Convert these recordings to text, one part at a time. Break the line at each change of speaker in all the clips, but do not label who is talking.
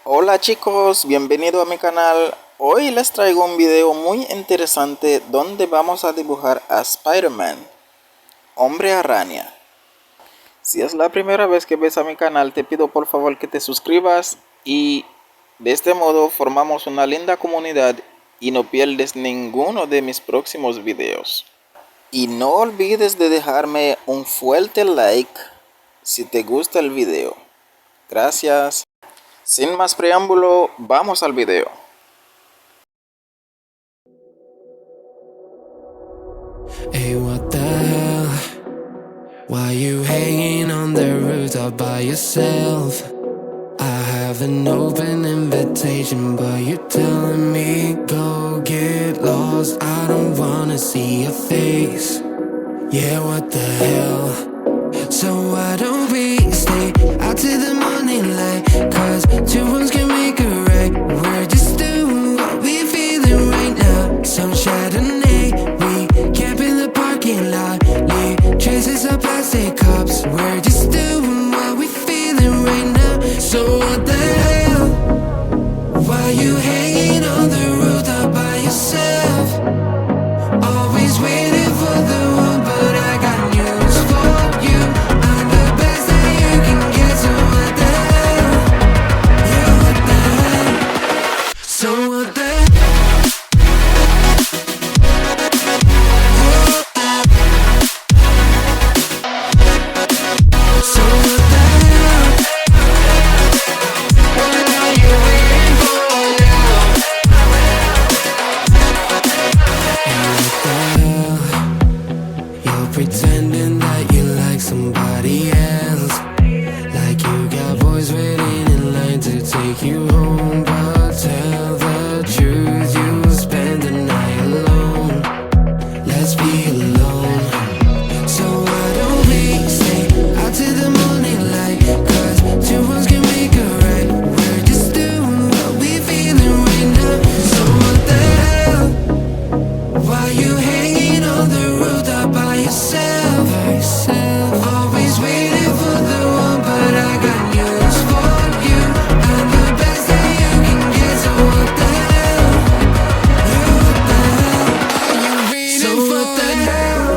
Hola chicos, bienvenido a mi canal. Hoy les traigo un video muy interesante donde vamos a dibujar a Spider-Man, Hombre-Araña. Si es la primera vez que ves a mi canal, te pido por favor que te suscribas y de este modo formamos una linda comunidad y no pierdes ninguno de mis próximos videos. Y no olvides de dejarme un fuerte like si te gusta el video. Gracias. Sin más preámbulo, vamos al video.
Hey, what the hell? Why you hanging on the rooftop by yourself? I have an open invitation, but you're telling me go get lost. I don't wanna see your face. Yeah, what the hell? So why don't we stay out till the morning light? Cause two wrongs can make a right. We're just doing what we feeling right now. Some Chardonnay, we camp in the parking lot. Leave traces of plastic cups. We're just doing what we feeling right now. So what the hell? Why you hanging on the rooftop by yourself? Always waiting for the one, but I got news for you. I'm the best that you can get, so what the hell? Yeah, what the hell? So what the hell? So what the hell? What are you waiting for now? And what the hell? You're pretending that you like somebody else, like you got boys waiting in line to take you home. But tell the truth, you'll spend the night alone. Let's be alone. So why don't we stay out till the morning light? Cause two wrongs can make a right. We're just doing what we feeling right now. So what the hell? Why you hanging on the rooftop by yourself? Always waiting for the one, but I got news for you. I'm the best that you can get, so what the hell? Yeah, what the hell? Are you waiting so for what the hell?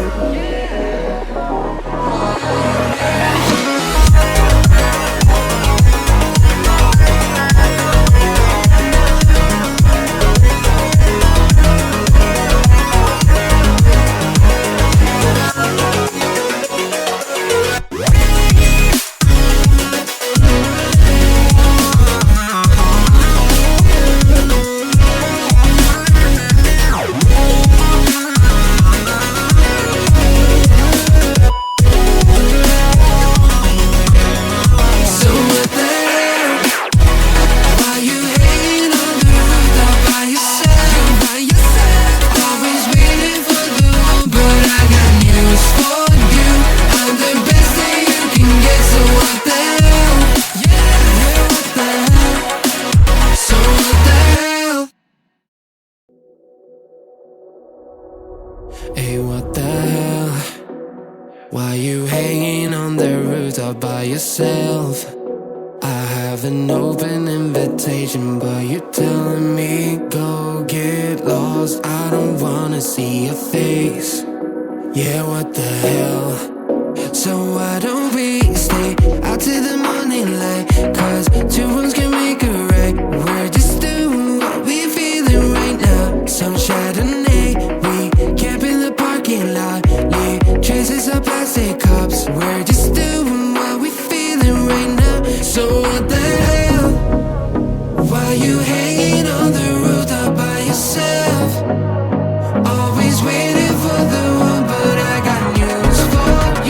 So what the hell? Why you hanging on the rooftop by yourself? Always waiting for the one, but I got news for you. I'm the best that you can get, so what the hell? Yeah, what the hell? So what the hell? Hey, what the hell? Why you hanging on the rooftop by yourself? I have an open invitation, but you're telling me go get lost. I don't wanna see your face. Yeah, what the hell? So why don't we stay out till the morning light? Cause two wrongs can make a right. We're just doing what we feeling right now. Some Chardonnay, we camp in the parking lot. Leave traces of plastic cups. We're just doing what we feeling right now. So what the hell? Why you hanging on the rooftop by yourself? Always waiting for the one, but I got news for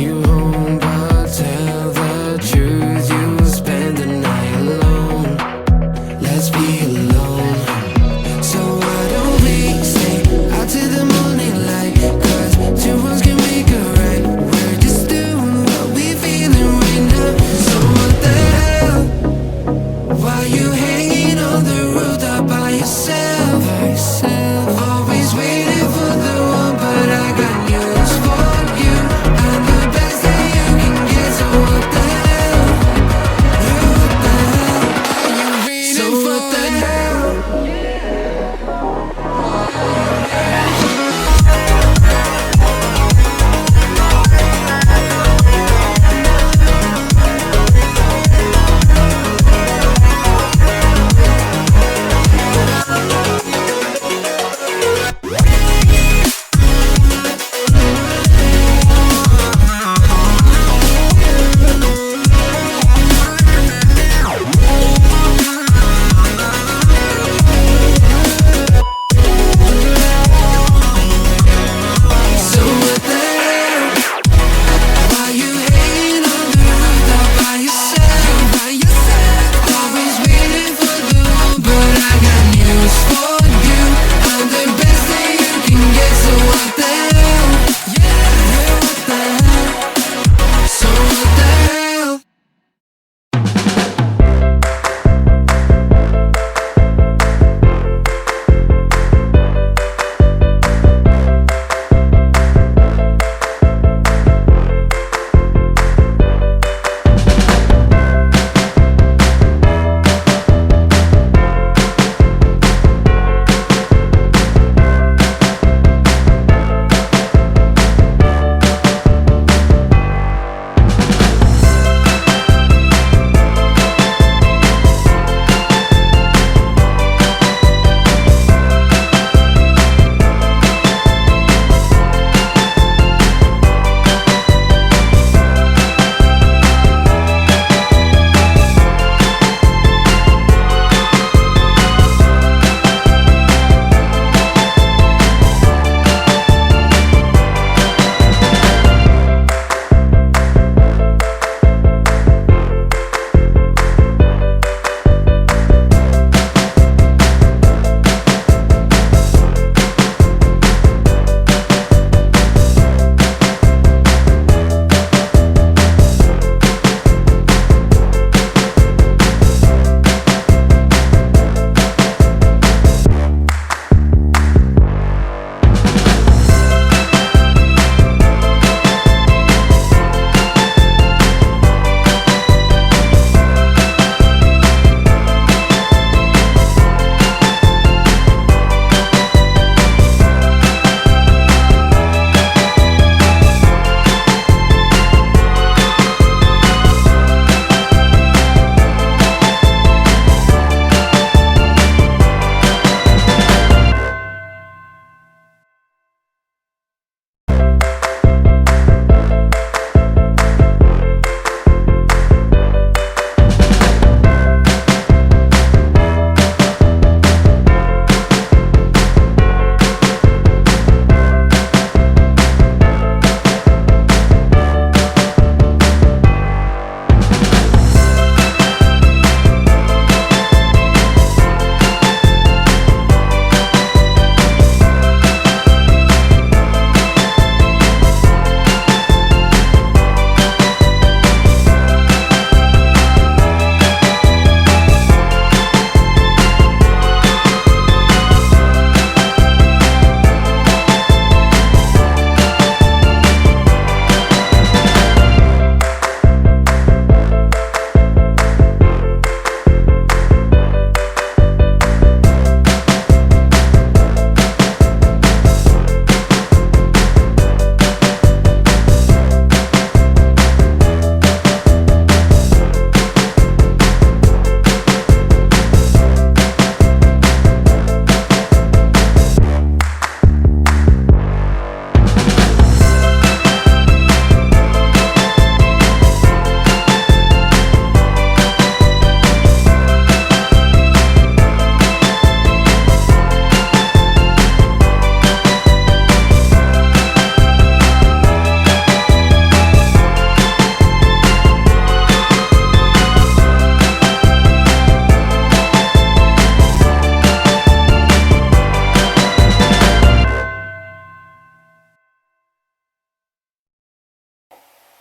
you home, but tell the truth, you'll spend the night alone. Let's be alone. So why don't we stay out till the morning light? 'Cause two wrongs can make a right. We're just doing what we feeling right now. So what the hell? Why you hanging on the rooftop by yourself? Always waiting for the one, but I got news for you. I'm the best that you can get. So what the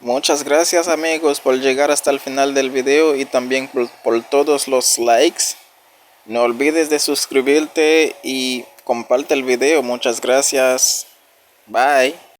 Muchas gracias amigos por llegar hasta el final del video y también por todos los likes. No olvides de suscribirte y comparte el video. Muchas gracias. Bye.